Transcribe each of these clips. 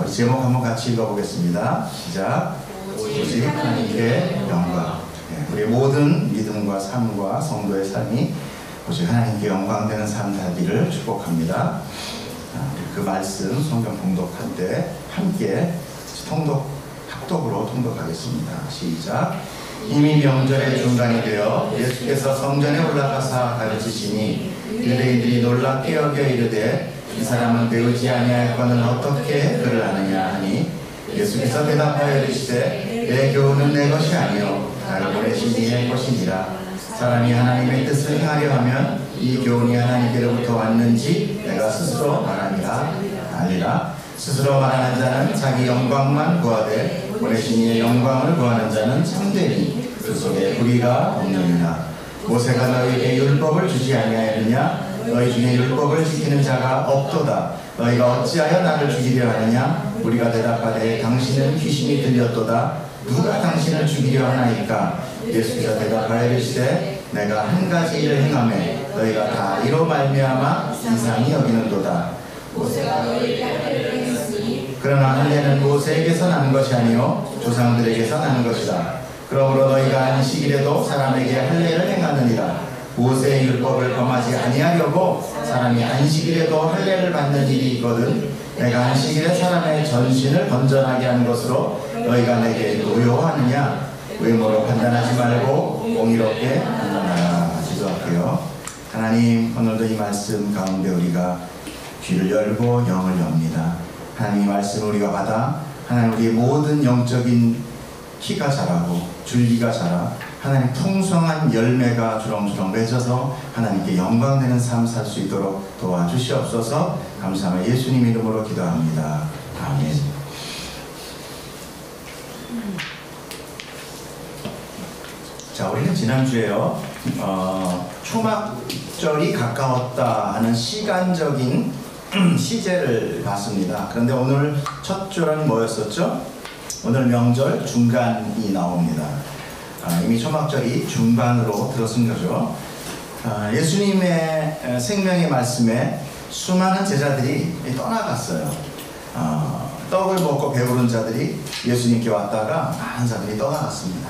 우리 제목 한번 같이 읽어보겠습니다. 시작. 오직 하나님께 영광. 우리 모든 믿음과 삶과 성도의 삶이 오직 하나님께 영광되는 삶 살기를 축복합니다. 그 말씀 성경 봉독할 때 함께 합독으로 통독하겠습니다. 시작. 이미 명절의 중간이 되어 예수께서 성전에 올라가사 가르치시니 유대인들이 놀랍게 여겨 이르되 이 사람은 배우지 아니하였거늘 어떻게 그를 아느냐 하니 예수께서 대답하여 이르시되 내 교훈은 내 것이 아니요 나를 보내신 이의 것이니라. 사람이 하나님의 뜻을 행하려 하면 이 교훈이 하나님께로부터 왔는지 내가 스스로 말하니라. 아니라 스스로 말하는 자는 자기 영광만 구하되 보내신 이의 영광을 구하는 자는 참되니 그 속에 불의가 없느니라. 모세가 너희에게 율법을 주지 아니하였느냐? 너희 중에 율법을 지키는 자가 없도다. 너희가 어찌하여 나를 죽이려 하느냐? 우리가 대답하되 당신은 귀신이 들렸도다. 누가 당신을 죽이려 하나이까? 예수께서 대답하여 이르시되 내가 한 가지 일을 행하매 너희가 다 이로 말미암아 이상히 여기는도다. 모세가 너희에게 할례를 행했으니 그러나 할례는 모세에게서 나는 것이 아니요 조상들에게서 나는 것이다. 그러므로 너희가 안식일에도 사람에게 할례를 행하느니라. 모세의 율법을 범하지 아니하려고 사람이 안식일에도 할례를 받는 일이 있거든 내가 안식일에 사람의 전신을 건전하게 하는 것으로 너희가 내게 노여하느냐? 외모로 판단하지 말고 공의롭게 판단하라. 기도할게요. 하나님, 오늘도 이 말씀 가운데 우리가 귀를 열고 영을 엽니다. 하나님 이 말씀을 우리가 받아 하나님 우리의 모든 영적인 키가 자라고 줄기가 자라 하나님 풍성한 열매가 주렁주렁 맺어서 하나님께 영광되는 삶 살 수 있도록 도와주시옵소서. 감사하며 예수님 이름으로 기도합니다. 아멘. 자, 우리는 지난주에요 초막절이 가까웠다 하는 시간적인 시제를 봤습니다. 그런데 오늘 첫 절은 뭐였었죠? 오늘 명절 중간이 나옵니다. 이미 초막절이 중반으로 들어선 거죠. 예수님의 생명의 말씀에 수많은 제자들이 떠나갔어요. 떡을 먹고 배부른 자들이 예수님께 왔다가 많은 자들이 떠나갔습니다.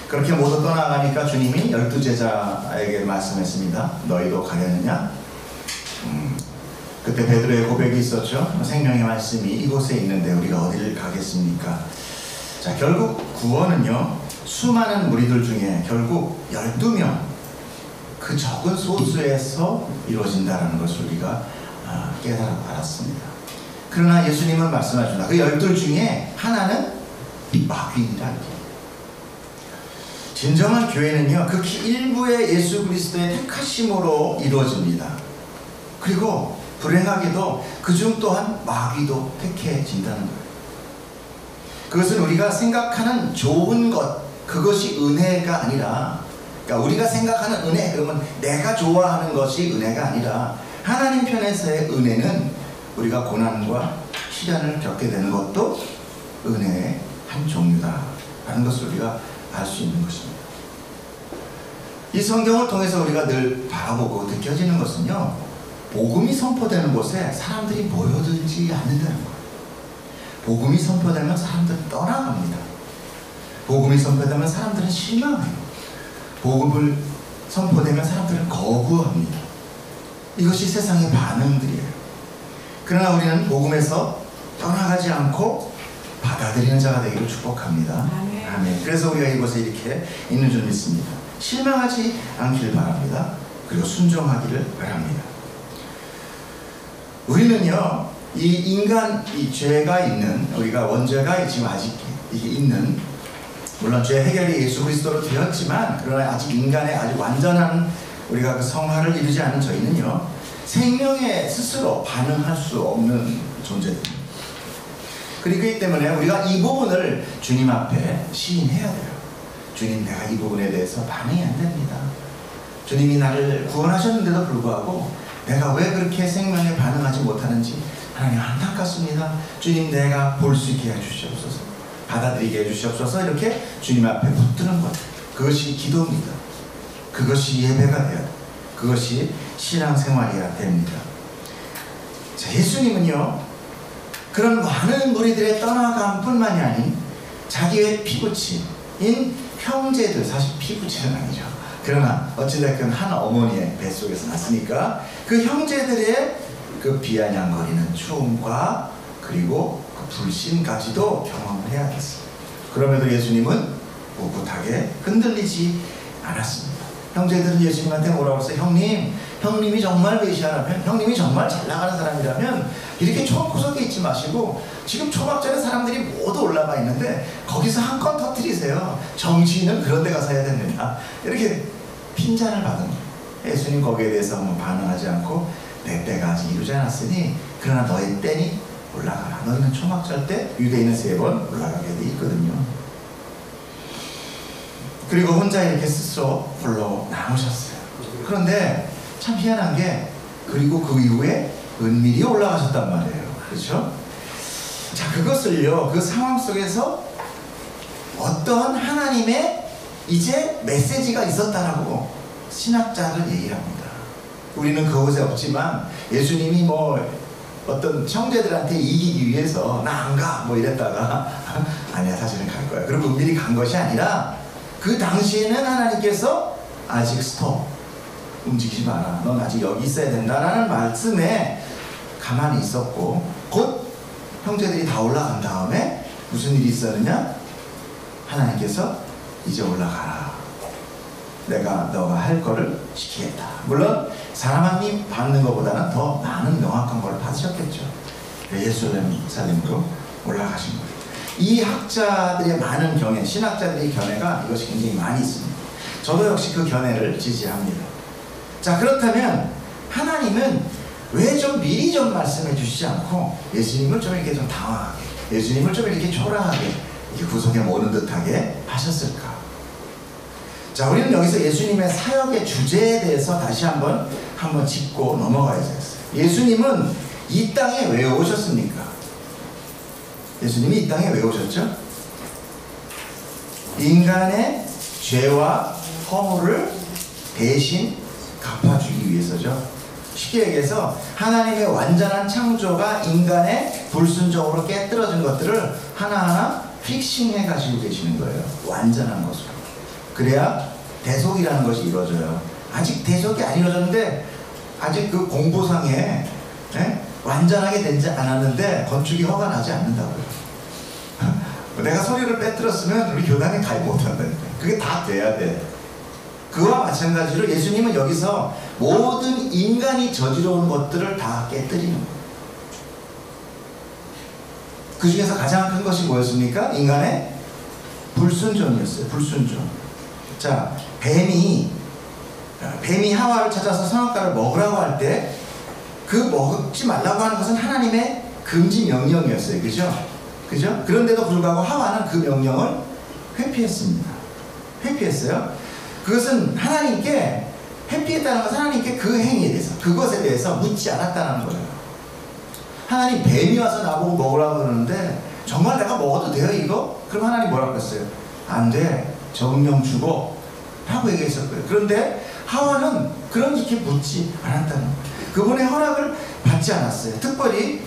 그렇게 모두 떠나가니까 주님이 12제자에게 말씀했습니다. 너희도 가려느냐? 그때 베드로의 고백이 있었죠. 생명의 말씀이 이곳에 있는데 우리가 어디를 가겠습니까? 자, 결국 구원은요 수많은 무리들 중에 결국 12명 그 적은 소수에서 이루어진다는 것을 우리가 깨달아 알았습니다. 그러나 예수님은 말씀하십니다. 그 12 중에 하나는 마귀인이다. 진정한 교회는요 극히 일부의 예수 그리스도의 택하심으로 이루어집니다. 그리고 불행하게도 그중 또한 마귀도 택해진다는 거예요. 그것은 우리가 생각하는 좋은 것, 그것이 은혜가 아니라, 그러니까 우리가 생각하는 은혜, 그러면 내가 좋아하는 것이 은혜가 아니라 하나님 편에서의 은혜는 우리가 고난과 시련을 겪게 되는 것도 은혜의 한 종류다라는 것을 우리가 알 수 있는 것입니다. 이 성경을 통해서 우리가 늘 바라보고 느껴지는 것은요 복음이 선포되는 곳에 사람들이 모여들지 않는다는 거예요. 복음이 선포되면 사람들은 떠나갑니다. 복음이 선포되면 사람들은 실망해요. 복음을 선포되면 사람들은 거부합니다. 이것이 세상의 반응들이에요. 그러나 우리는 복음에서 떠나가지 않고 받아들이는 자가 되기를 축복합니다. 아멘. 그래서 우리가 이곳에 이렇게 있는 줄 믿습니다. 실망하지 않길 바랍니다. 그리고 순종하기를 바랍니다. 우리는요 이 인간, 이 죄가 있는, 우리가 원죄가 지금 아직 이게 있는, 물론 죄 해결이 예수 그리스도로 되었지만 그러나 아직 인간의 아주 완전한 우리가 그 성화를 이루지 않은 저희는요 생명에 스스로 반응할 수 없는 존재들입니다. 그렇기 때문에 우리가 이 부분을 주님 앞에 시인해야 돼요. 주님, 내가 이 부분에 대해서 반응이 안 됩니다. 주님이 나를 구원하셨는데도 불구하고 내가 왜 그렇게 생명에 반응하지 못하는지 하나님 안타깝습니다. 주님, 내가 볼 수 있게 해주시옵소서, 받아들이게 해주시옵소서. 이렇게 주님 앞에 붙드는 것, 그것이 기도입니다. 그것이 예배가 돼야 돼. 그것이 신앙생활이어야 됩니다. 자, 예수님은요 그런 많은 무리들의 떠나감뿐만이 아닌 자기의 피부치인 형제들, 사실 피부치는 아니죠. 그러나 어찌됐건 한 어머니의 뱃속에서 났으니까 그 형제들의 그 비아냥거리는 추움과 그리고 그 불신까지도 경험을 해야겠어요. 그럼에도 예수님은 꿋꿋하게 흔들리지 않았습니다. 형제들은 예수님한테 뭐라고 했어요? 형님이 정말 메시아라면, 형님이 정말 잘 나가는 사람이라면 이렇게 초막구석에 있지 마시고 지금 초막절에 사람들이 모두 올라가 있는데 거기서 한 건 터뜨리세요. 정치인은 그런 데 가서 해야 됩니다. 이렇게 핀잔을 받은 거예요. 예수님 거기에 대해서 반응하지 않고 내 때가 아직 이루지 않았으니 그러나 너의 때니 올라가라. 너희는 초막절 때 유대인은 3번 올라가게 돼 있거든요. 그리고 혼자 이렇게 스스로 홀로 남으셨어요. 그런데 참 희한한 게 그리고 그 이후에 은밀히 올라가셨단 말이에요. 그렇죠? 자, 그것을요, 그 상황 속에서 어떠한 하나님의 이제 메시지가 있었다라고 신학자들 얘기를 합니다. 우리는 그곳에 없지만 예수님이 어떤 형제들한테 이기기 위해서 나 안 가 이랬다가 아니야 사실은 갈 거야. 그리고 은밀히 간 것이 아니라 그 당시에는 하나님께서 아직 스톱, 움직이지 마라, 넌 아직 여기 있어야 된다라는 말씀에 가만히 있었고, 곧 형제들이 다 올라간 다음에 무슨 일이 있었느냐? 하나님께서 이제 올라가라, 내가 너가 할 거를 시키겠다. 물론 사람이 받는 것보다는 더 많은 명확한 걸 받으셨겠죠. 예루살렘으로 올라가신 거예요. 이 학자들의 많은 견해, 신학자들의 견해가 이것이 굉장히 많이 있습니다. 저도 역시 그 견해를 지지합니다. 자, 그렇다면 하나님은 왜 좀 미리 좀 말씀해 주시지 않고 예수님을 좀 이렇게 좀 당황하게, 예수님을 좀 이렇게 초라하게 이렇게 구석에 모는 듯하게 하셨을까? 자, 우리는 여기서 예수님의 사역의 주제에 대해서 다시 한번 짚고 넘어가야겠어요. 예수님은 이 땅에 왜 오셨습니까? 예수님이 이 땅에 왜 오셨죠? 인간의 죄와 허물을 대신 갚아주기 위해서죠. 쉽게 얘기해서 하나님의 완전한 창조가 인간의 불순종으로 깨뜨려진 것들을 하나하나 픽싱해 가지고 계시는 거예요. 완전한 것으로. 그래야 대속이라는 것이 이루어져요. 아직 대속이 안 이루어졌는데, 아직 그 공보상에 완전하게 되지 않았는데 건축이 허가 나지 않는다고요. 내가 소리를 빼뜨렸으면 우리 교단에 가입 못한다니까. 그게 다 돼야 돼. 그와 마찬가지로 예수님은 여기서 모든 인간이 저지러운 것들을 다 깨뜨리는 거예요. 그 중에서 가장 큰 것이 뭐였습니까? 인간의 불순종이었어요. 불순종. 자, 뱀이 하와를 찾아서 선악과를 먹으라고 할 때 그 먹지 말라고 하는 것은 하나님의 금지 명령이었어요. 그죠? 그런데도 불구하고 하와는 그 명령을 회피했습니다. 회피했어요. 그것은 하나님께, 회피했다는 것은 하나님께 그 행위에 대해서, 그것에 대해서 묻지 않았다는 거예요. 하나님, 뱀이 와서 나보고 먹으라고 그러는데 정말 내가 먹어도 돼요 이거? 그럼 하나님 뭐라고 했어요? 안 돼, 정령 주고 라고 얘기했었고요. 그런데 하와는 그렇게 묻지 않았다는 거예요. 그분의 허락을 받지 않았어요. 특별히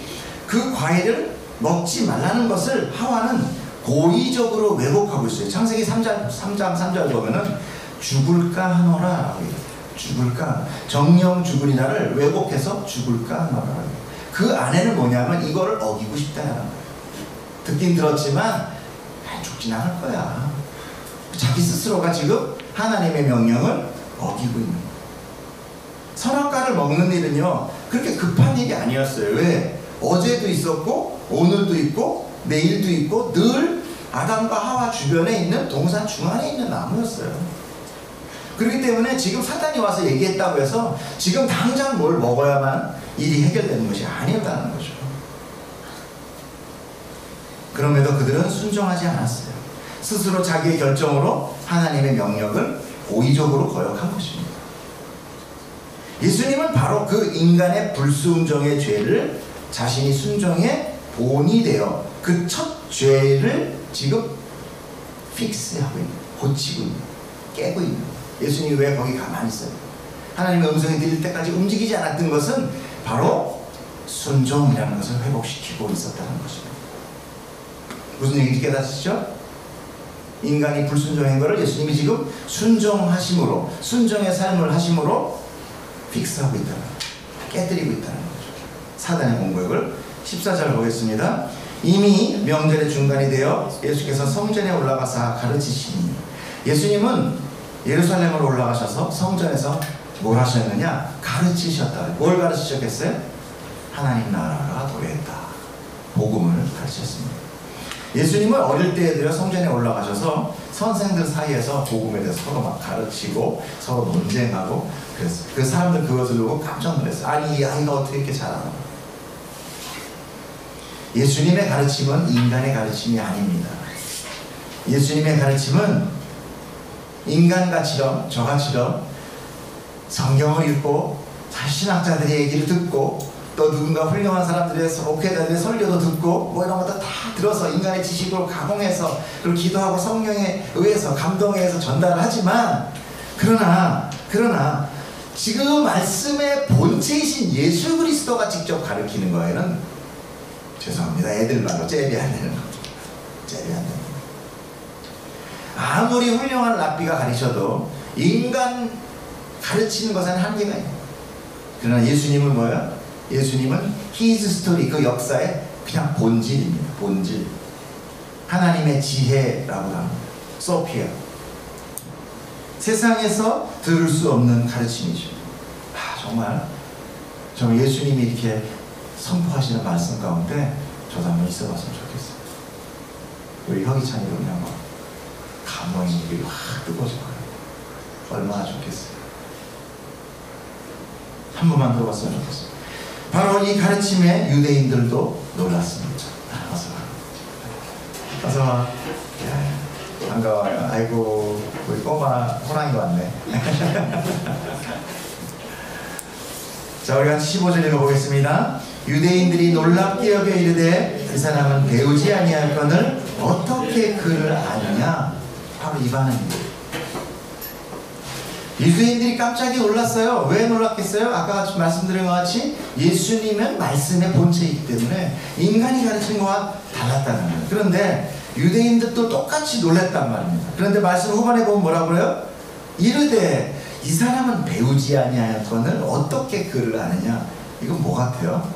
그 과일을 먹지 말라는 것을 하와는 고의적으로 왜곡하고 있어요. 창세기 3장 3절 보면은 죽을까 하노라 라고 해요. 죽을까, 정령 죽으리라를 왜곡해서 죽을까 하노라. 그 안에는 뭐냐면 이거를 어기고 싶다는 거예요. 듣긴 들었지만 죽진 않을 거야. 자기 스스로가 지금 하나님의 명령을 어기고 있는 거예요. 선악과를 먹는 일은요 그렇게 급한 일이 아니었어요. 왜? 어제도 있었고 오늘도 있고 내일도 있고 늘 아담과 하와 주변에 있는 동산 중앙에 있는 나무였어요. 그렇기 때문에 지금 사단이 와서 얘기했다고 해서 지금 당장 뭘 먹어야만 일이 해결되는 것이 아니었다는 거죠. 그럼에도 그들은 순종하지 않았어요. 스스로 자기의 결정으로 하나님의 명령을 고의적으로 거역한 것입니다. 예수님은 바로 그 인간의 불순종의 죄를 자신이 순종의 본이 되어 그 첫 죄를 지금 픽스하고 있는, 고치고 있는, 깨고 있는. 예수님이 왜 거기 가만히 있어요? 하나님의 음성이 들릴 때까지 움직이지 않았던 것은 바로 순종이라는 것을 회복시키고 있었다는 것입니다. 무슨 얘기인지 깨닫으시죠? 인간이 불순종한 것을 예수님이 지금 순종하심으로, 순종의 삶을 하심으로 픽스하고 있다는 거죠. 깨뜨리고 있다는 거죠. 사단의 공격을. 14절 보겠습니다. 이미 명절의 중간이 되어 예수께서 성전에 올라가사 가르치시니, 예수님은 예루살렘으로 올라가셔서 성전에서 뭘 하셨느냐? 가르치셨다. 뭘 가르치셨겠어요? 하나님 나라가 도래했다. 복음을 가르치셨습니다. 예수님은 어릴 때에 들어 성전에 올라가셔서 선생들 사이에서 복음에 대해서 서로 막 가르치고 서로 논쟁하고 그랬어요. 그 사람들 그것을 보고 깜짝 놀랐어요. 아니, 이 아이가 어떻게 이렇게 잘하나? 예수님의 가르침은 인간의 가르침이 아닙니다. 예수님의 가르침은 인간같이럼 저같이럼 성경을 읽고 신학자들의 얘기를 듣고 또 누군가 훌륭한 사람들의 목회자들의 설교도 듣고 뭐 이런 것도 다 들어서 인간의 지식으로 가공해서 그리고 기도하고 성령에 의해서 감동에 의해서 전달을 하지만 그러나 지금 말씀의 본체이신 예수 그리스도가 직접 가르치는 거에는 죄송합니다. 애들 말로 잽이 안 되는 거죠. 잽이 안 되는 거죠. 아무리 훌륭한 랍비가 가르쳐도 인간 가르치는 것에는 한계가 있는 거예요. 그러나 예수님은 뭐예요? 예수님은 히즈 스토리, 그 역사의 그냥 본질입니다. 본질. 하나님의 지혜라고 합니다. 소피아. 세상에서 들을 수 없는 가르침이죠. 정말 예수님이 이렇게 선포하시는 말씀 가운데 저도 한번 있어봤으면 좋겠어요. 우리 혁이찬이도 그냥 막 감동의 물이 확 뜨거워질 거예요. 얼마나 좋겠어요. 한 번만 들어봤으면 좋겠어요. 바로 이 가르침에 유대인들도 놀랐습니다. 어서 와. 반가워요. 아이고, 우리 꼬마 호랑이가 왔네. 자, 우리 같이 15절 읽어보겠습니다. 유대인들이 놀랍게 여겨 이르되 그 사람은 배우지 아니하거늘 어떻게 그를 아느냐? 바로 이 반응입니다. 유대인들이 깜짝이 놀랐어요. 왜 놀랐겠어요? 아까 말씀드린 것 같이 예수님은 말씀의 본체이기 때문에 인간이 가르친 것과 달랐다는 거예요. 그런데 유대인들도 똑같이 놀랐단 말입니다. 그런데 말씀 후반에 보면 뭐라고 그래요? 이르되 이 사람은 배우지 아니하였거늘 어떻게 그를 아느냐? 이건 뭐 같아요?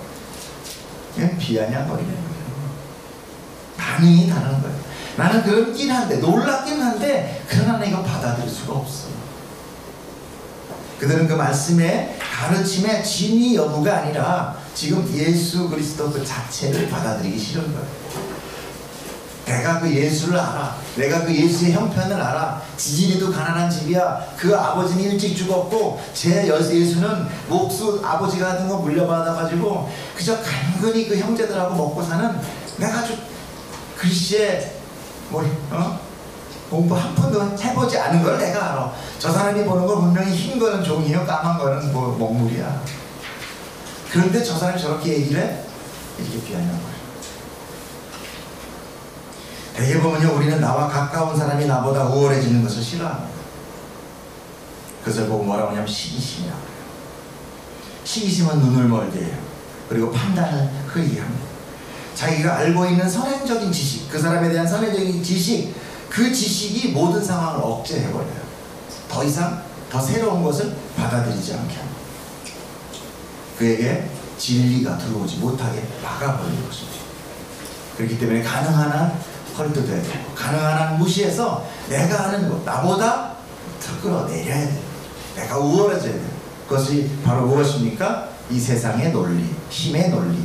그냥 비아냥거리는 거예요. 반응이 다른 거예요. 나는 그렇긴 한데, 놀랍긴 한데 그러나 나는 이거 받아들일 수가 없어. 그들은 그 말씀의 가르침의 진위 여부가 아니라 지금 예수 그리스도 그 자체를 받아들이기 싫은 거예요. 내가 그 예수를 알아. 내가 그 예수의 형편을 알아. 지진이도 가난한 집이야. 그 아버지는 일찍 죽었고 제 예수는 목수 아버지가 하는 거 물려받아가지고 그저 간근히 그 형제들하고 먹고 사는 내가 아주 글쎄 공부 한 푼도 해보지 않은 걸 내가 알아. 저 사람이 보는 거 분명히 흰 거는 종이요, 까만 거는 뭐 먹물이야. 그런데 저 사람이 저렇게 얘기를 해? 이렇게 비하는 거예요. 대개 보면요, 우리는 나와 가까운 사람이 나보다 우월해지는 것을 싫어합니다. 그것을 보고 뭐라고 하냐면 시기심이라고 해요. 시기심은 눈을 멀게 해요. 그리고 판단을 흐리게 합니다. 자기가 알고 있는 선행적인 지식, 그 사람에 대한 선행적인 지식, 그 지식이 모든 상황을 억제해버려요. 더 이상 더 새로운 것을 받아들이지 않게 합니다. 그에게 진리가 들어오지 못하게 막아버리는 것입니다. 그렇기 때문에 가능한 한 헐뜯어야 되고 가능한 한 무시해서 내가 아는 것, 나보다 더 끌어내려야 돼요. 내가 우월해져야 돼요. 그것이 바로 무엇입니까? 이 세상의 논리, 힘의 논리,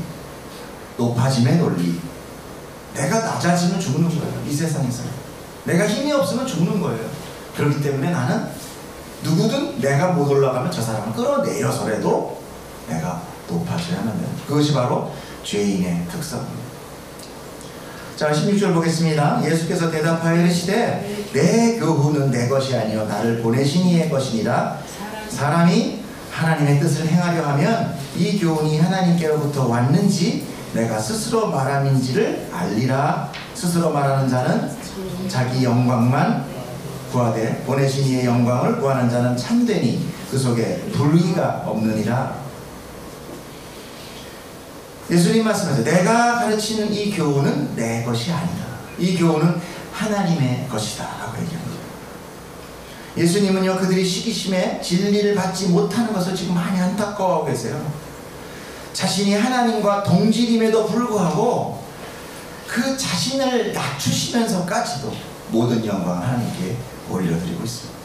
높아짐의 논리. 내가 낮아지면 죽는 거예요. 이 세상에서. 내가 힘이 없으면 죽는 거예요. 그렇기 때문에 나는 누구든 내가 못 올라가면 저 사람을 끌어내려서라도 내가 높아져야만 돼요. 그것이 바로 죄인의 특성입니다. 자, 16절 보겠습니다. 예수께서 대답하여 이르시되 내 교훈은 내 것이 아니요 나를 보내신 이의 것이니라. 사람이 하나님의 뜻을 행하려 하면 이 교훈이 하나님께로부터 왔는지 내가 스스로 말함인지를 알리라. 스스로 말하는 자는 자기 영광만 구하되 보내신 이의 영광을 구하는 자는 참되니 그 속에 불의가 없느니라. 예수님 말씀하세요. 내가 가르치는 이 교훈은 내 것이 아니다. 이 교훈은 하나님의 것이다 라고 얘기합니다. 예수님은요, 그들이 시기심에 진리를 받지 못하는 것을 지금 많이 안타까워하고 계세요. 자신이 하나님과 동질임에도 불구하고 그 자신을 낮추시면서까지도 모든 영광을 하나님께 올려드리고 있습니다.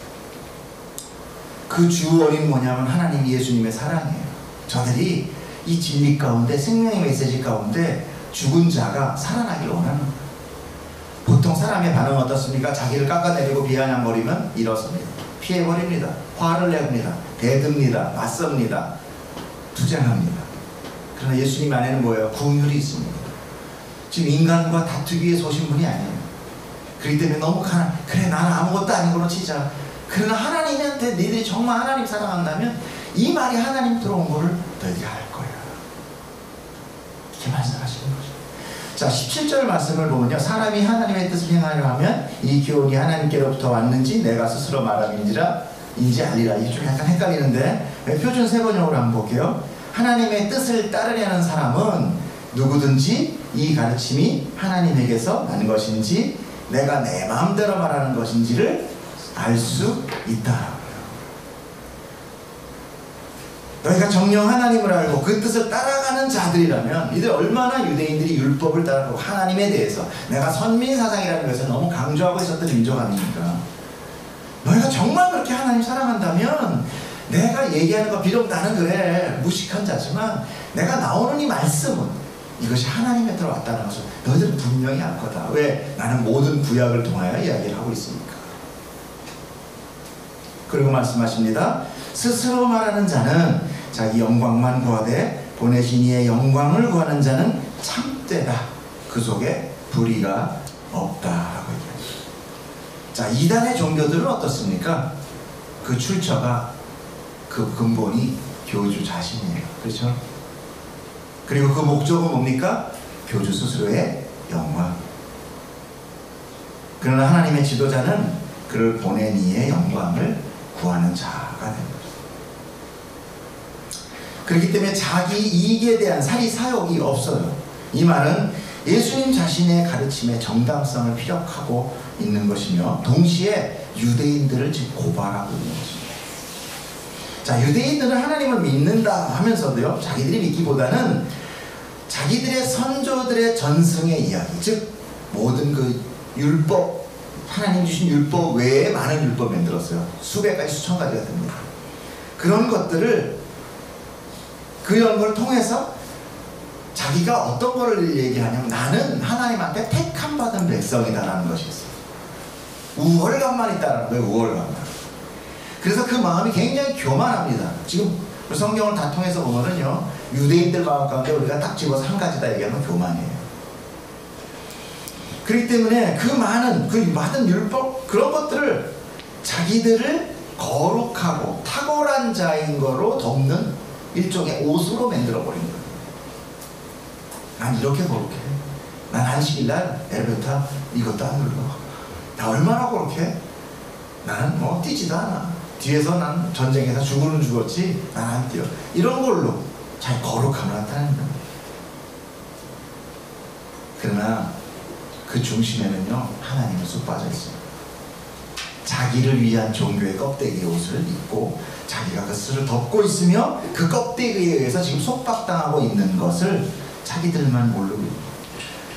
그 주어린 뭐냐면 하나님 예수님의 사랑이에요. 저들이 이 진리 가운데, 생명의 메시지 가운데 죽은 자가 살아나길 원하는 거예요. 보통 사람의 반응은 어떻습니까? 자기를 깎아내리고 비아냥거리면 일어섭니다. 피해버립니다. 화를 냅니다. 대듭니다. 맞섭니다. 투쟁합니다. 그러나 예수님 안에는 뭐예요? 긍휼이 있습니다. 지금 인간과 다투기 위해서 오신 분이 아니에요. 그렇기 때문에 너무 그래 나는 아무것도 아니고로 치자. 그러나 하나님한테 너희들이 정말 하나님 사랑한다면 이 말이 하나님 들어온 거를 너희들이 알 거야. 이렇게 말씀하시는 거죠. 자, 17절 말씀을 보면요, 사람이 하나님의 뜻을 행하려 하면 이 교훈이 하나님께로부터 왔는지 내가 스스로 말함인지라 인지 알리라. 이게 좀 약간 헷갈리는데 표준 세번역으로 한번 볼게요. 하나님의 뜻을 따르려는 사람은 누구든지 이 가르침이 하나님에게서 난 것인지 내가 내 마음대로 말하는 것인지를 알 수 있다. 너희가 정녕 하나님을 알고 그 뜻을 따라가는 자들이라면, 이들 얼마나 유대인들이 율법을 따르고 하나님에 대해서 내가 선민사상이라는 것을 너무 강조하고 있었던 민족 아닙니까? 너희가 정말 그렇게 하나님 사랑한다면 내가 얘기하는 거, 비록 나는 그래 무식한 자지만 내가 나오는 이 말씀은 이것이 하나님에 들어왔다는 것을 너희들은 분명히 알 거다. 왜? 나는 모든 구약을 통하여 이야기를 하고 있으니까. 그리고 말씀하십니다. 스스로 말하는 자는 자기 영광만 구하되 보내신 이의 영광을 구하는 자는 참되다. 그 속에 불의가 없다라고 얘기합니다. 자, 이단의 종교들은 어떻습니까? 그 출처가, 그 근본이 교주 자신이에요. 그렇죠? 그리고 그 목적은 뭡니까? 교주 스스로의 영광. 그러나 하나님의 지도자는 그를 보낸 이의 영광을 구하는 자가 됩니다. 그렇기 때문에 자기 이익에 대한 사리사욕이 없어요. 이 말은 예수님 자신의 가르침의 정당성을 피력하고 있는 것이며 동시에 유대인들을 지금 고발하고 있는 것입니다. 자, 유대인들은 하나님을 믿는다 하면서도요, 자기들이 믿기보다는 자기들의 선조들의 전승의 이야기, 즉 모든 그 율법, 하나님 주신 율법 외에 많은 율법을 만들었어요. 수백 가지, 수천 가지가 됩니다. 그런 것들을, 그런 걸 통해서 자기가 어떤 거를 얘기하냐면 나는 하나님한테 택함 받은 백성이다라는 것이 있어요. 우월감만 있다라는 거예요. 우월감만. 그래서 그 마음이 굉장히 교만합니다. 지금 성경을 다 통해서 보면은요, 유대인들 마음 가운데 우리가 딱 집어서 한 가지다 얘기하면 교만이에요. 그렇기 때문에 그 많은 율법, 그런 것들을 자기들을 거룩하고 탁월한 자인 거로 덮는 일종의 옷으로 만들어버린 거예요. 난 이렇게 거룩해. 난 안식일날 엘리베이터 이것도 안 눌러. 나 얼마나 거룩해? 나는 뭐 뛰지도 않아. 뒤에서 난 전쟁에서 죽으면 죽었지 난 안 뛰어. 이런 걸로 자기 거룩함을 나타내는 거예요. 그러나 그 중심에는요, 하나님은 쑥 빠져 있어요. 자기를 위한 종교의 껍데기 옷을 입고 자기가 그 스를 덮고 있으며 그 껍데기에 의해서 지금 속박당하고 있는 것을 자기들만 모르고 있는,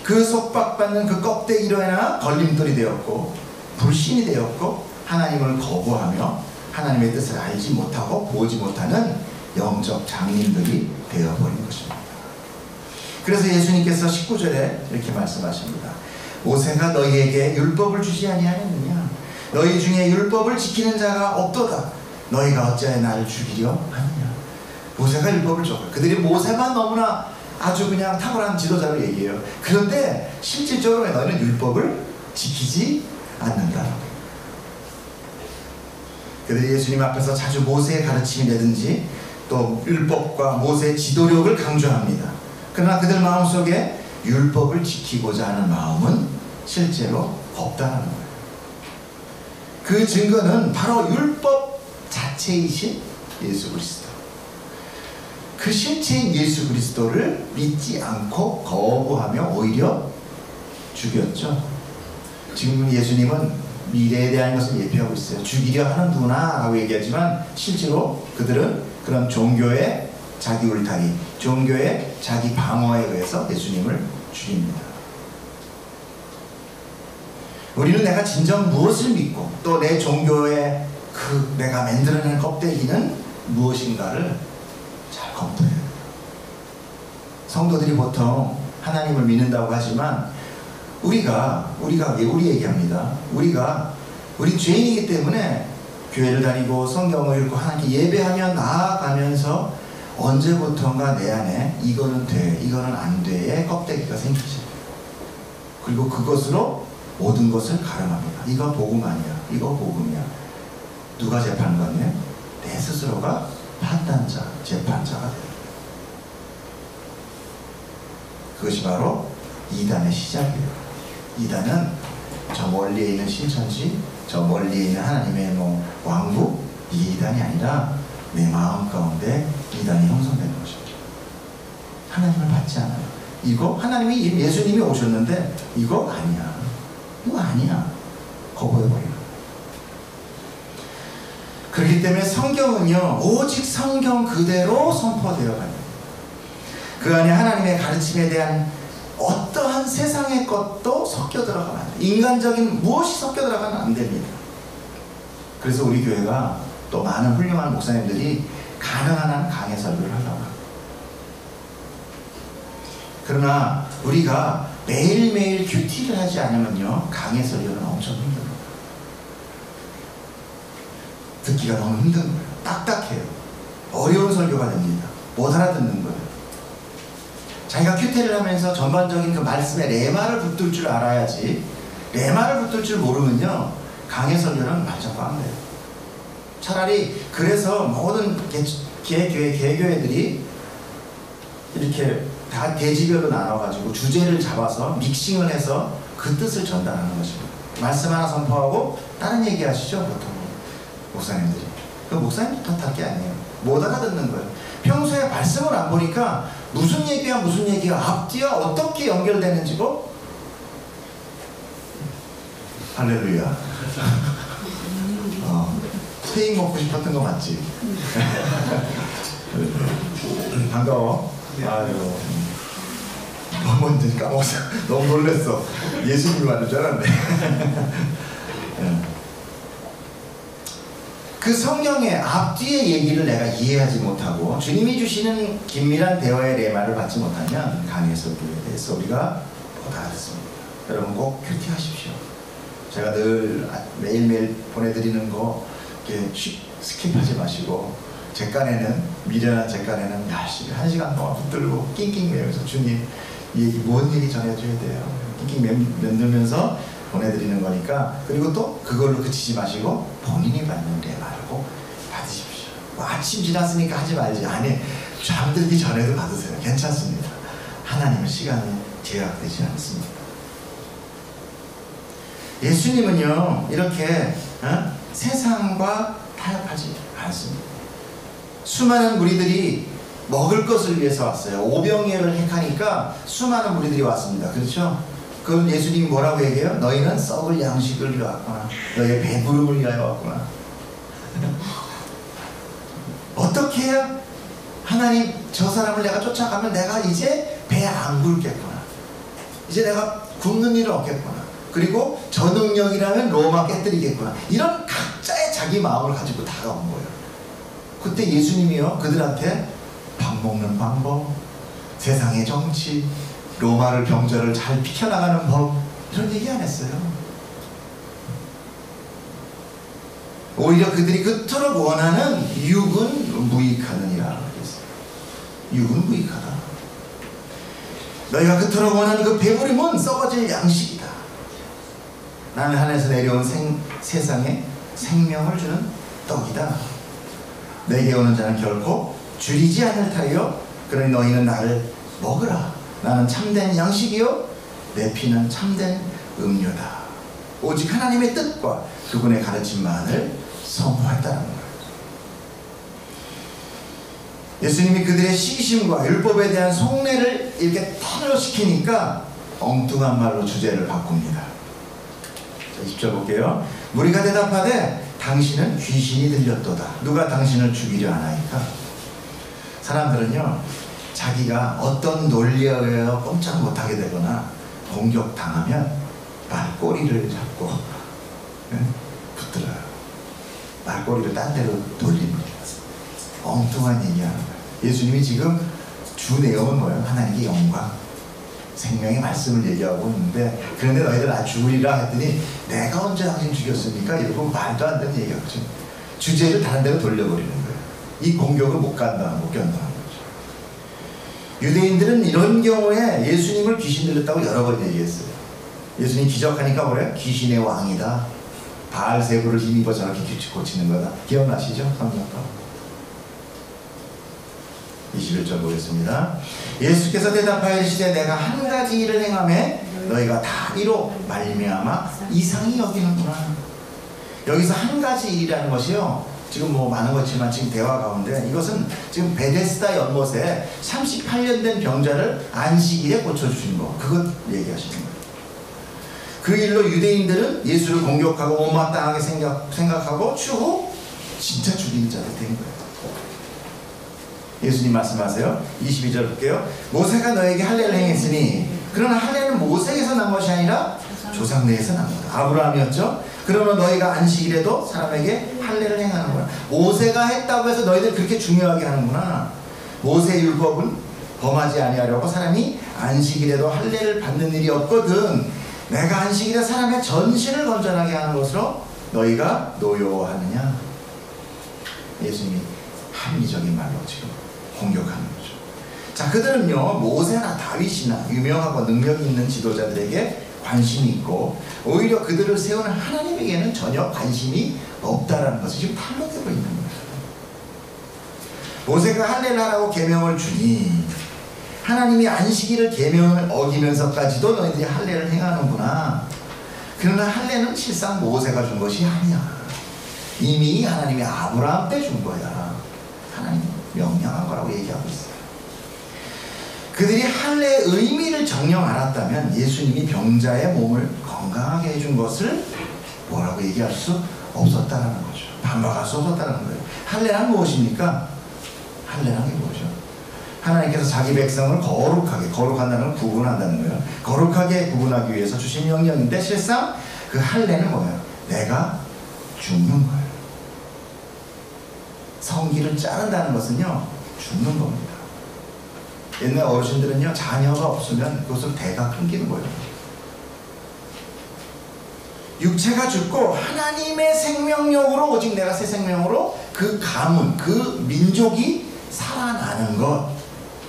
그 속박받는 그 껍데기로 인한 걸림돌이 되었고 불신이 되었고 하나님을 거부하며 하나님의 뜻을 알지 못하고 보지 못하는 영적 장님들이 되어버린 것입니다. 그래서 예수님께서 19절에 이렇게 말씀하십니다. 모세가 너희에게 율법을 주지 아니하였느냐? 너희 중에 율법을 지키는 자가 없도다. 너희가 어찌하여 나를 죽이려 하느냐? 모세가 율법을 줬어요. 그들이 모세만 너무나 아주 그냥 탁월한 지도자로 얘기해요. 그런데 실질적으로 너희는 율법을 지키지 않는다. 그들이 예수님 앞에서 자주 모세의 가르침이라든지 또 율법과 모세의 지도력을 강조합니다. 그러나 그들 마음속에 율법을 지키고자 하는 마음은 실제로 없다는 거예요. 그 증거는 바로 율법 자체이신 예수 그리스도. 그 실체인 예수 그리스도를 믿지 않고 거부하며 오히려 죽였죠. 지금 예수님은 미래에 대한 것을 예표하고 있어요. 죽이려 하는구나 라고 얘기하지만 실제로 그들은 그런 종교의 자기 울타리, 종교의 자기 방어에 의해서 예수님을 죽입니다. 우리는 내가 진정 무엇을 믿고 또 내 종교의 그 내가 만들어낸 껍데기는 무엇인가를 잘 검토해야 돼요. 성도들이 보통 하나님을 믿는다고 하지만 우리가 우리 얘기합니다. 우리 죄인이기 때문에 교회를 다니고 성경을 읽고 하나님께 예배하며 나아가면서 언제부턴가 내 안에 이거는 돼, 이거는 안 돼의 껍데기가 생기죠. 그리고 그것으로 모든 것을 가름합니다. 이거 복음 아니야, 이거 복음이야. 누가 재판관이에요? 내 스스로가 판단자, 재판자가 돼요. 그것이 바로 이단의 시작이에요. 이단은 저 멀리에 있는 신천지, 저 멀리에 있는 하나님의 왕국, 이 이단이 아니라 내 마음 가운데 이단이 형성되는 것입니다. 하나님을 받지 않아요. 이거 하나님이 예수님이 오셨는데 이거 아니야, 이거 아니야, 거부해버려요. 그렇기 때문에 성경은요 오직 성경 그대로 선포되어 가요. 그 안에 하나님의 가르침에 대한 어떠한 세상의 것도 섞여 들어가면 안 돼요. 인간적인 무엇이 섞여 들어가면 안 됩니다. 그래서 우리 교회가 또 많은 훌륭한 목사님들이 가능한 한 강해 설교를 하려고 합니다. 그러나 우리가 매일매일 큐티를 하지 않으면요 강해 설교는 엄청 힘들어요. 듣기가 너무 힘든 거예요. 딱딱해요. 어려운 설교가 됩니다. 못 알아듣는 거예요. 자기가 큐티를 하면서 전반적인 그 말씀에 레마를 붙들 줄 알아야지, 레마를 붙들 줄 모르면요 강해 설교는 말짱 안 돼요. 차라리 그래서 모든 개교회들이 이렇게 다 대지별로 나눠가지고 주제를 잡아서 믹싱을 해서 그 뜻을 전달하는 것입니다. 말씀 하나 선포하고 다른 얘기 하시죠 보통 목사님들이. 그 목사님 탓할 게 아니에요. 못 알아듣는 거예요. 평소에 말씀을 안 보니까 무슨 얘기와 무슨 얘기가 앞뒤와 어떻게 연결되는지고. 할렐루야. 스테이크 먹고 싶었던 거 맞지? 반가워. 아유, 뭔지 까먹었어. 너무 놀랬어. 예수님이 맞는 줄 알았네. 그 성경의 앞뒤의 얘기를 내가 이해하지 못하고 주님이 주시는 긴밀한 대화의 레마를 받지 못하면 강해 설교에 대해서 우리가 못 알아듣습니다. 여러분 꼭 큐티하십시오. 제가 늘 매일매일 보내드리는 거 이렇게 스킵하지 마시고 제 깐에는 미련한 제 깐에는 열심히 1시간 동안 붙들고 낑낑매면서 주님 이 얘기 뭔 얘기 전해줘야 돼요. 낑낑 만들면서 보내드리는 거니까. 그리고 또 그걸로 그치지 마시고 본인이 받는 레마를 꼭 받으십시오. 뭐 아침 지났으니까 하지 말지. 아니 잠들기 전에도 받으세요. 괜찮습니다. 하나님의 시간은 제약되지 않습니다. 예수님은요 이렇게 세상과 타협하지 않습니다. 수많은 무리들이 먹을 것을 위해서 왔어요. 오병이어를 택하니까 수많은 무리들이 왔습니다. 그렇죠? 그럼 예수님이 뭐라고 얘기해요? 너희는 썩을 양식을 위하여 왔구나. 너희의 배부름을 위하여 왔구나. 어떻게 해야 하나님 저 사람을 내가 쫓아가면 내가 이제 배 안 굶겠구나. 이제 내가 굶는 일은 없겠구나. 그리고 저 능력이라면 로마 깨뜨리겠구나. 이런 각자의 자기 마음을 가지고 다가온 거예요. 그때 예수님이요 그들한테 밥 먹는 방법, 세상의 정치, 로마를 병자를 잘 비켜나가는 법 이런 얘기 안 했어요. 오히려 그들이 그토록 원하는 육은 무익하느니라 그랬어요. 육은 무익하다. 너희가 그토록 원하는 그 배부름은 썩어질 양식이다. 나는 하늘에서 내려온 세상에 생명을 주는 떡이다. 내게 오는 자는 결코 줄이지 않을 터이요 그러니 너희는 나를 먹으라. 나는 참된 양식이요 내 피는 참된 음료다. 오직 하나님의 뜻과 그분의 가르침만을 선포했다는 거예요. 예수님이 그들의 시기심과 율법에 대한 속내를 이렇게 탄로시키니까 엉뚱한 말로 주제를 바꿉니다. 자, 10절 볼게요. 무리가 대답하되 당신은 귀신이 들렸도다. 누가 당신을 죽이려 하나이까? 사람들은요, 자기가 어떤 논리에 의하여 꼼짝 못하게 되거나 공격당하면 말꼬리를 잡고 붙들어요. 말꼬리를 딴 데로 돌립니다. 엉뚱한 얘기하는 거예요. 예수님이 지금 주 내용은 뭐예요? 하나님의 영광, 생명의 말씀을 얘기하고 있는데, 그런데 너희들 나 죽으리라 했더니 내가 언제 당신 죽였습니까? 이러고 말도 안 되는 얘기하죠. 주제를 다른 데로 돌려버리는 거예요. 이 공격을 못 견뎌하는 거죠. 유대인들은 이런 경우에 예수님을 귀신 들렸다고 여러 번 얘기했어요. 예수님 기적하니까 뭐래요? 귀신의 왕이다. 바알세부를 힘입어 저렇게 고치는 거다. 기억나시죠? 성경과 21절 보겠습니다. 예수께서 대답하여 이르시되 내가 한 가지 일을 행하매 너희가 다 이로 말미암아 이상히 여기는구나. 여기서 한 가지 일이라는 것이요, 지금 뭐 많은 것이지만 지금 대화 가운데 이것은 지금 베데스다 연못에 38년 된 병자를 안식일에 고쳐주신 거, 그것 얘기하시는 거예요. 그 일로 유대인들은 예수를 공격하고 못마땅하게 생각하고 추후 진짜 죽이는 자가 된 거예요. 예수님 말씀하세요. 22절 볼게요. 모세가 너에게 할례를 행했으니, 그러나 할례는 모세에서 난 것이 아니라 조상내에서 난 거다. 아브라함이었죠. 그러면 너희가 안식일에도 사람에게 할례를 행하는 거야. 모세가 했다고 해서 너희들 그렇게 중요하게 하는구나. 모세 율법은 범하지 아니하려고 사람이 안식일에도 할례를 받는 일이 없거든. 내가 안식일에 사람의 전신을 건전하게 하는 것으로 너희가 노여워하느냐. 예수님이 합리적인 말로 지금 공격하는 거죠. 자, 그들은요, 모세나 다윗이나 유명하고 능력이 있는 지도자들에게 관심이 있고, 오히려 그들을 세우는 하나님에게는 전혀 관심이 없다라는 것이 지금 탄로되고 있는 거예요. 모세가 할례를 하라고 계명을 주니 하나님이 안식일을 계명을 어기면서까지도 너희들이 할례를 행하는구나. 그러나 할례는 실상 모세가 준 것이 아니야. 이미 하나님이 아브라함 때 준 거야. 하나님 명령한 거라고 얘기하고 있어요. 그들이 할례의 의미를 정녕 알았다면 예수님이 병자의 몸을 건강하게 해준 것을 뭐라고 얘기할 수 없었다라는 거죠. 반박할 수 없었다는 거예요. 할례란 무엇입니까? 할례란 게 뭐죠? 하나님께서 자기 백성을 거룩한다는 걸 구분한다는 거예요. 거룩하게 구분하기 위해서 주신 명령인데, 실상 그 할례는 뭐예요? 내가 죽는 거예요. 성기를 자른다는 것은요, 죽는 겁니다. 옛날 어르신들은요, 자녀가 없으면 그것을 대가 끊기는 거예요. 육체가 죽고 하나님의 생명력으로, 오직 내가 새 생명으로 그 가문, 그 민족이 살아나는 것,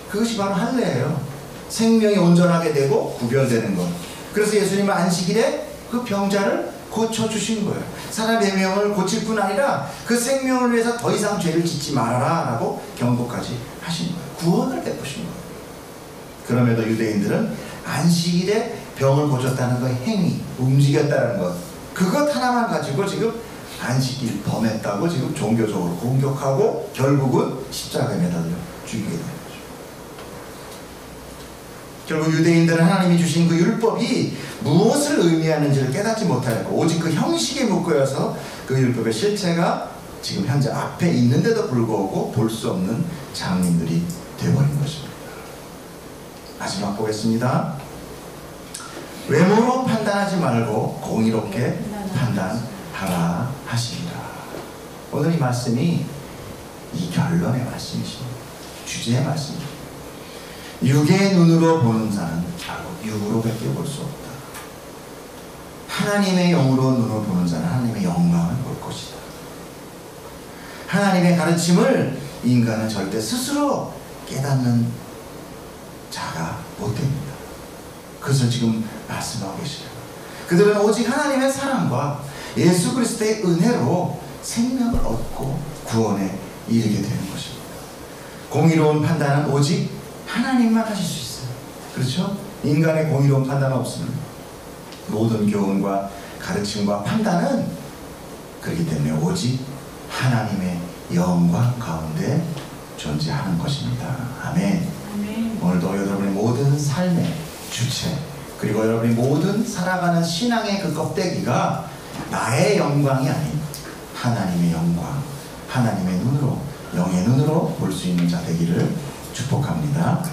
그것이 바로 할례예요. 생명이 온전하게 되고 구별되는 것. 그래서 예수님은 안식일에 그 병자를 고쳐주신 거예요. 사람의 명을 고칠 뿐 아니라 그 생명을 위해서 더 이상 죄를 짓지 말아라 라고 경고까지 하신 거예요. 구원을 베푸신 거예요. 그럼에도 유대인들은 안식일에 병을 고쳤다는 거, 행위, 움직였다는 것, 그것 하나만 가지고 지금 안식일 범했다고 지금 종교적으로 공격하고 결국은 십자가에 매달려 죽이게 되는 거죠. 결국 유대인들은 하나님이 주신 그 율법이 무엇을 의미하는지를 깨닫지 못하였고, 오직 그 형식에 묶여서 그 율법의 실체가 지금 현재 앞에 있는데도 불구하고 볼 수 없는 장님들이 되어버린 것입니다. 마지막 보겠습니다. 외모로 판단하지 말고 공의롭게 판단하라 하시니라. 오늘 이 말씀이 이 결론의 말씀이십니다. 주제의 말씀입니다. 육의 눈으로 보는 자는 결국 육으로밖에 볼 수 없다. 하나님의 영으로 눈을 보는 자는 하나님의 영광을 볼 것이다. 하나님의 가르침을 인간은 절대 스스로 깨닫는 자가 못 됩니다. 그것을 지금 말씀하고 계시죠. 그들은 오직 하나님의 사랑과 예수 그리스도의 은혜로 생명을 얻고 구원에 이르게 되는 것입니다. 공의로운 판단은 오직 하나님만 하실 수 있어요. 그렇죠? 인간의 공의로운 판단은 없습니다. 모든 교훈과 가르침과 판단은 그렇기 때문에 오직 하나님의 영광 가운데 존재하는 것입니다. 아멘. 아멘. 오늘도 여러분의 모든 삶의 주체, 그리고 여러분이 모든 살아가는 신앙의 그 껍데기가 나의 영광이 아닌 하나님의 영광, 하나님의 눈으로, 영의 눈으로 볼 수 있는 자 되기를 축복합니다.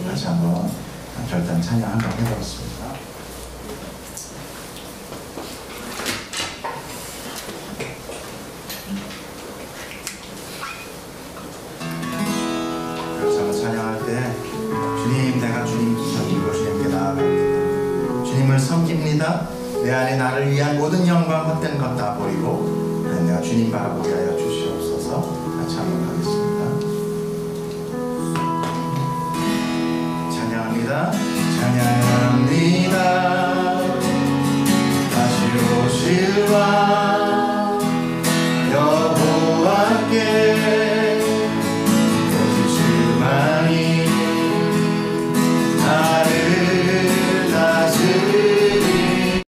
다시 한번 결단 찬양 한번 해보겠습니다. 찬양할 때 주님, 내가 주님 섬기고 주님께 나아갑니다. 주님을 섬깁니다. 내 안에 나를 위한 모든 영광 헛된 것 다 버리고 내가 주님 바라보게 하여 주시옵소서. 같이 한번 하겠습니다. 찬양합니다. 찬양합니다.